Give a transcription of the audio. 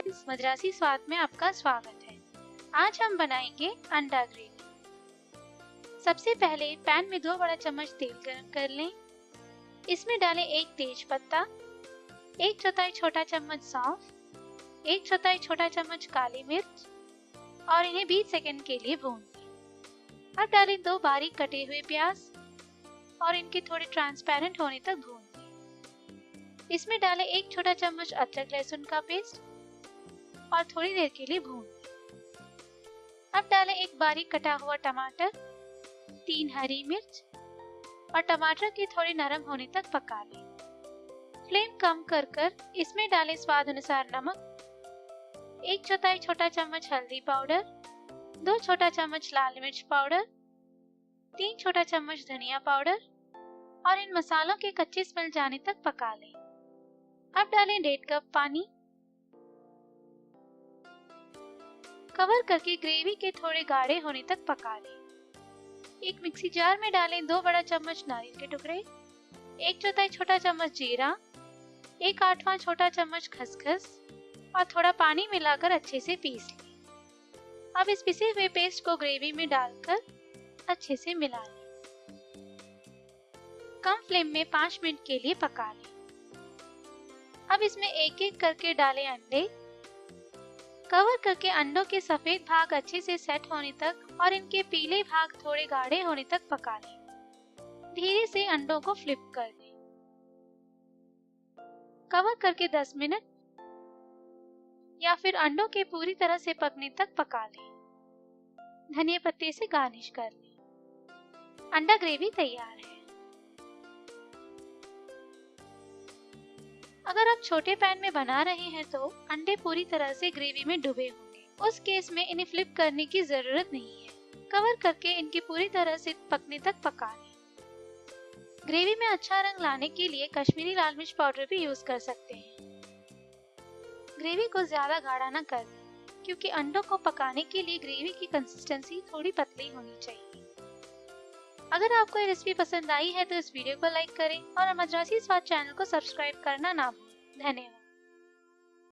Friends, Madrasi स्वाद में आपका स्वागत है। आज हम बनाएंगे अंडा ग्रेवी। सबसे पहले पैन में 2 बड़ा चम्मच तेल गरम कर लें। इसमें डालें 1 तेज पत्ता, 1/4 छोटा चम्मच सौंफ, 1/4 छोटा चम्मच काली मिर्च और इन्हें 20 सेकंड के लिए भून लें। अब डालें 2 बारीक कटे हुए प्याज और इनके थोड़े ट्रांसपेरेंट होने तक भून लें। इसमें डालें 1 छोटा चम्मच अदरक लहसुन का पेस्ट और थोड़ी देर के लिए भून लें। अब डालें 1 बारीक कटा हुआ टमाटर, 3 हरी मिर्च और टमाटर के थोड़े नरम होने तक पका लें। फ्लेम कम कर इसमें डालें स्वाद अनुसार नमक, 1/4 छोटा चम्मच हल्दी पाउडर, 2 छोटा चम्मच लाल मिर्च पाउडर, 3 छोटा चम्मच धनिया पाउडर और इन मसालों के कच्चे स्मेल जाने तक पका लें। अब डालें 1.5 कप पानी। कवर करके ग्रेवी के थोड़े गाढ़े होने तक पका लें। एक मिक्सी जार में डालें 2 बड़ा चम्मच नारियल के टुकड़े, 1/4 छोटा चम्मच जीरा, 1/8वां छोटा चम्मच खसखस और थोड़ा पानी मिलाकर अच्छे से पीस लें। अब इस पिसे हुए पेस्ट को ग्रेवी में डालकर अच्छे से मिला लें। कम फ्लेम में 5 मिनट के लिए पका लें। अब इसमें एक एक करके डालें अंडे। कवर करके अंडों के सफेद भाग अच्छे से सेट होने तक और इनके पीले भाग थोड़े गाढ़े होने तक पका लें। धीरे से अंडों को फ्लिप कर दें। कवर करके 10 मिनट या फिर अंडों के पूरी तरह से पकने तक पका लें। धनिया पत्ते से गार्निश कर लें। अंडा ग्रेवी तैयार है। अगर आप छोटे पैन में बना रहे हैं तो अंडे पूरी तरह से ग्रेवी में डूबे होंगे। उस केस में इन्हें फ्लिप करने की जरूरत नहीं है। कवर करके इनकी पूरी तरह से पकने तक पका लें। ग्रेवी में अच्छा रंग लाने के लिए कश्मीरी लाल मिर्च पाउडर भी यूज कर सकते हैं। ग्रेवी को ज्यादा गाढ़ा न कर दें, क्योंकि अंडों को पकाने के लिए ग्रेवी की कंसिस्टेंसी थोड़ी पतली होनी चाहिए। अगर आपको ये रेसिपी पसंद आई है तो इस वीडियो को लाइक करें और मद्रासी स्वाद चैनल को सब्सक्राइब करना ना भूलें। धन्यवाद।